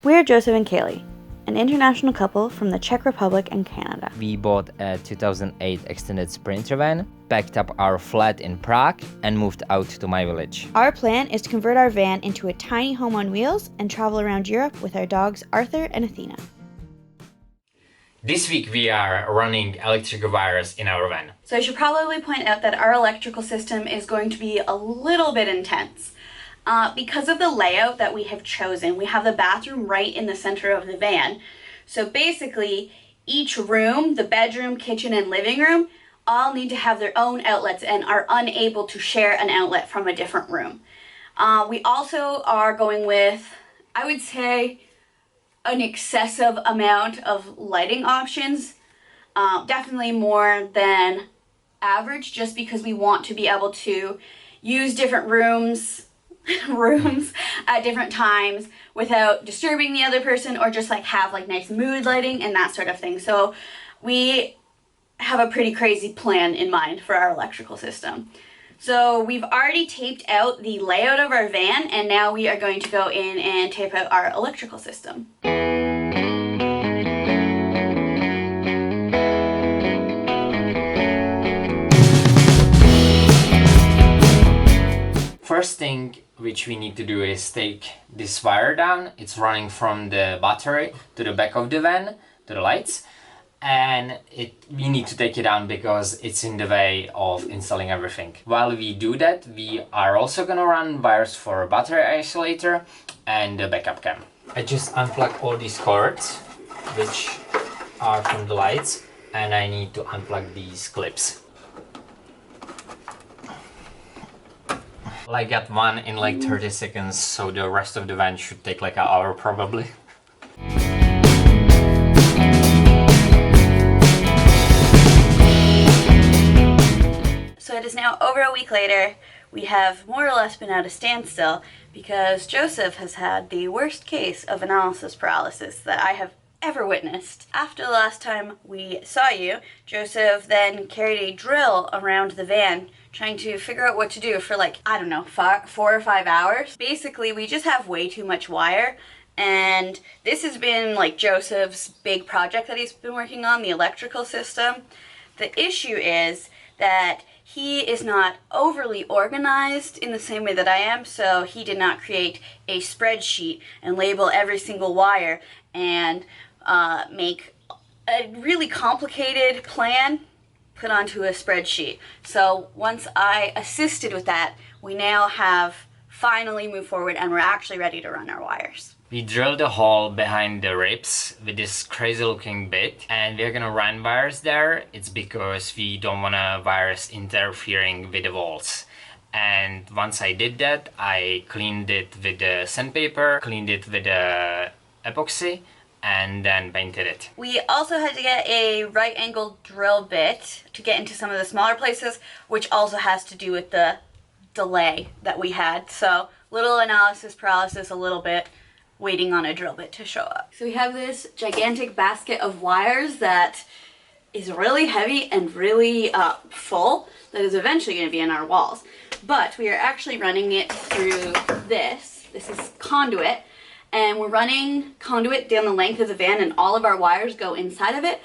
We're Joseph and Kaylee, an international couple from the Czech Republic and Canada. We bought a 2008 extended Sprinter van, packed up our flat in Prague, and moved out to my village. Our plan is to convert our van into a tiny home on wheels and travel around Europe with our dogs Arthur and Athena. This week we are running electrical wires in our van. So I should probably point out that our electrical system is going to be a little bit intense. Because of the layout that we have chosen, we have the bathroom right in the center of the van. So basically, each room, the bedroom, kitchen, and living room, all need to have their own outlets and are unable to share an outlet from a different room. We also are going with, I would say, an excessive amount of lighting options. Definitely more than average, just because we want to be able to use different rooms at different times without disturbing the other person, or just like have like nice mood lighting and that sort of thing. So we have a pretty crazy plan in mind for our electrical system. So we've already taped out the layout of our van, and now we are going to go in and tape out our electrical system. First thing which we need to do is take this wire down. It's running from the battery to the back of the van, to the lights. And we need to take it down because it's in the way of installing everything. While we do that, we are also gonna run wires for a battery isolator and the backup cam. I just unplug all these cords, which are from the lights, and I need to unplug these clips. I got one in like 30 seconds, so the rest of the van should take like an hour probably. So it is now over a week later. We have more or less been at a standstill because Joseph has had the worst case of analysis paralysis that I have ever witnessed. After the last time we saw you, Joseph then carried a drill around the van trying to figure out what to do for like, I don't know, 4 or 5 hours. Basically, we just have way too much wire, and this has been like Joseph's big project that he's been working on, the electrical system. The issue is that he is not overly organized in the same way that I am, so he did not create a spreadsheet and label every single wire and make a really complicated plan put onto a spreadsheet. So once I assisted with that, we now have finally moved forward and we're actually ready to run our wires. We drilled a hole behind the ribs with this crazy looking bit, and we're gonna run wires there. It's because we don't wanna wires interfering with the walls. And once I did that, I cleaned it with the sandpaper, cleaned it with the epoxy, and then painted it. We also had to get a right angle drill bit to get into some of the smaller places, which also has to do with the delay that we had. So little analysis paralysis, a little bit waiting on a drill bit to show up. So we have this gigantic basket of wires that is really heavy and really full, that is eventually going to be in our walls. But we are actually running it through this. This is conduit. And we're running conduit down the length of the van, and all of our wires go inside of it.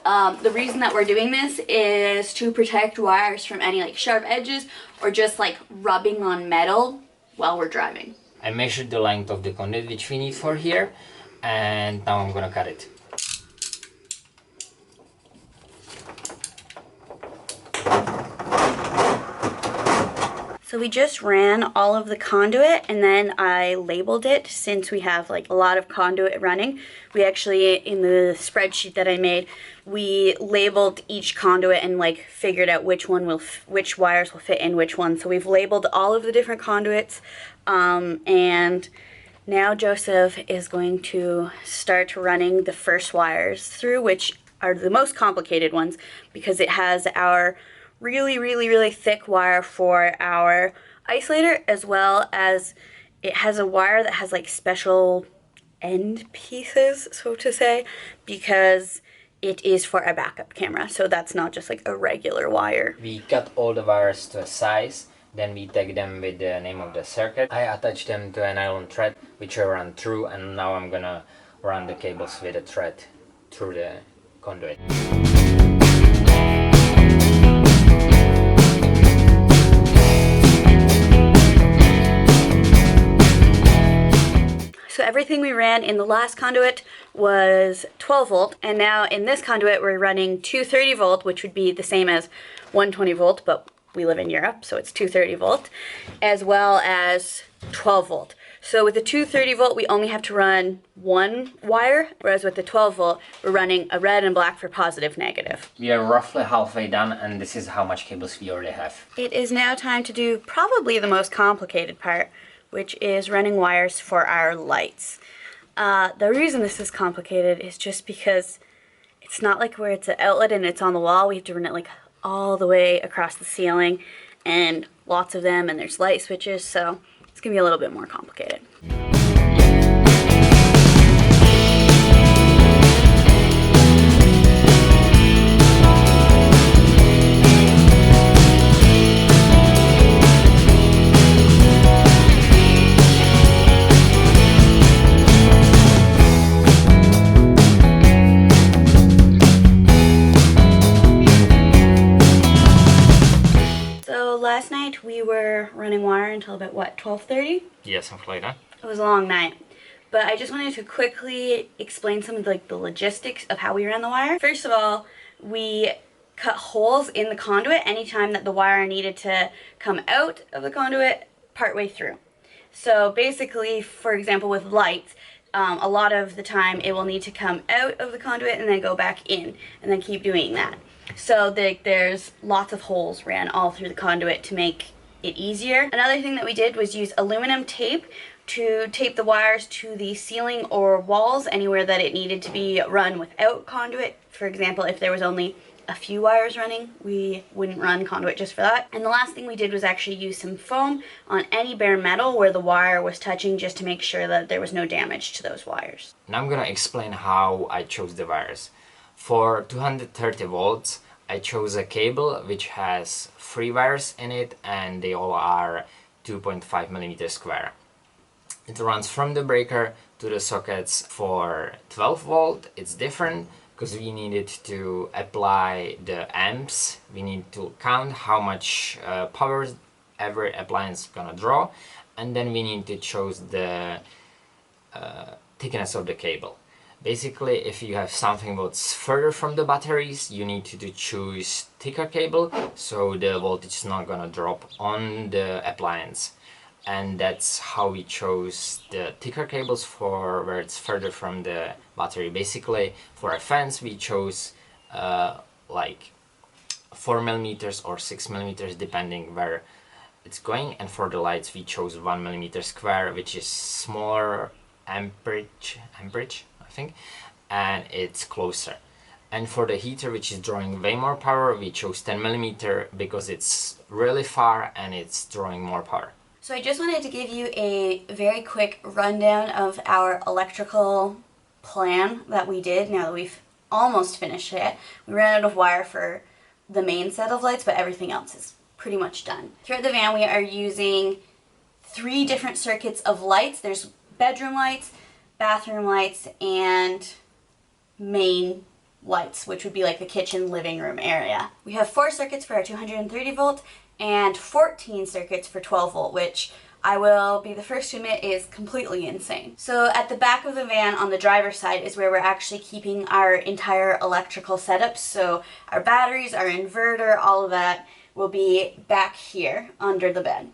The reason that we're doing this is to protect wires from any like sharp edges or just like rubbing on metal while we're driving. I measured the length of the conduit which we need for here, and now I'm gonna cut it. So we just ran all of the conduit, and then I labeled it. Since we have like a lot of conduit running, we actually, in the spreadsheet that I made, we labeled each conduit and like figured out which wires will fit in which one. So we've labeled all of the different conduits, and now Joseph is going to start running the first wires through, which are the most complicated ones because it has our really thick wire for our isolator, as well as it has a wire that has like special end pieces, so to say, because it is for a backup camera. So that's not just like a regular wire. We cut all the wires to a size Then we tag them with the name of the circuit. I attach them to a nylon thread which I run through, and now I'm gonna run the cables with a thread through the conduit. So everything we ran in the last conduit was 12 volt, and now in this conduit we're running 230 volt, which would be the same as 120 volt, but we live in Europe, so it's 230 volt, as well as 12 volt. So with the 230 volt, we only have to run one wire, whereas with the 12 volt, we're running a red and black for positive, negative. We are roughly halfway done, and this is how much cables we already have. It is now time to do probably the most complicated part, which is running wires for our lights. The reason this is complicated is just because it's not like where it's an outlet and it's on the wall. We have to run it like all the way across the ceiling, and lots of them, and there's light switches, so it's gonna be a little bit more complicated. Last night we were running wire until about what, 12:30? Yeah, something like that. It was a long night, but I just wanted to quickly explain some of the logistics of how we ran the wire. First of all, we cut holes in the conduit anytime that the wire needed to come out of the conduit partway through. So basically, for example, with lights, a lot of the time it will need to come out of the conduit and then go back in, and then keep doing that. So there's lots of holes ran all through the conduit to make it easier. Another thing that we did was use aluminum tape to tape the wires to the ceiling or walls anywhere that it needed to be run without conduit. For example, if there was only a few wires running, we wouldn't run conduit just for that. And the last thing we did was actually use some foam on any bare metal where the wire was touching, just to make sure that there was no damage to those wires. Now I'm gonna explain how I chose the wires. For 230 volts, I chose a cable which has 3 wires in it, and they all are 2.5 millimeters square. It runs from the breaker to the sockets. For 12 volt, it's different because we needed to apply the amps. We need to count how much power every appliance is gonna draw, and then we need to choose the thickness of the cable. Basically, if you have something that's further from the batteries, you need to choose thicker cable, so the voltage is not gonna drop on the appliance. And that's how we chose the thicker cables for where it's further from the battery. Basically, for our fans, we chose like 4 millimeters or 6 millimeters, depending where it's going. And for the lights, we chose 1 millimeter square, which is smaller amperage, I think, and it's closer. And for the heater, which is drawing way more power, we chose 10 millimeter because it's really far and it's drawing more power. So I just wanted to give you a very quick rundown of our electrical plan that we did now that we've almost finished it. We ran out of wire for the main set of lights, but everything else is pretty much done. Throughout the van, we are using 3 different circuits of lights. There's bedroom lights, bathroom lights, and main lights, which would be like the kitchen, living room area. We have 4 circuits for our 230 volt and 14 circuits for 12 volt, which I will be the first to admit is completely insane. So at the back of the van on the driver's side is where we're actually keeping our entire electrical setup. So our batteries, our inverter, all of that will be back here under the bed.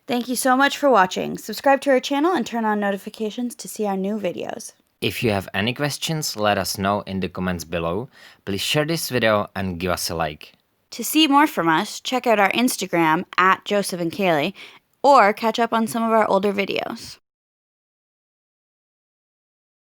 Thank you so much for watching. Subscribe to our channel and turn on notifications to see our new videos. If you have any questions, let us know in the comments below. Please share this video and give us a like. To see more from us, check out our Instagram @Joseph and Kaylee, or catch up on some of our older videos.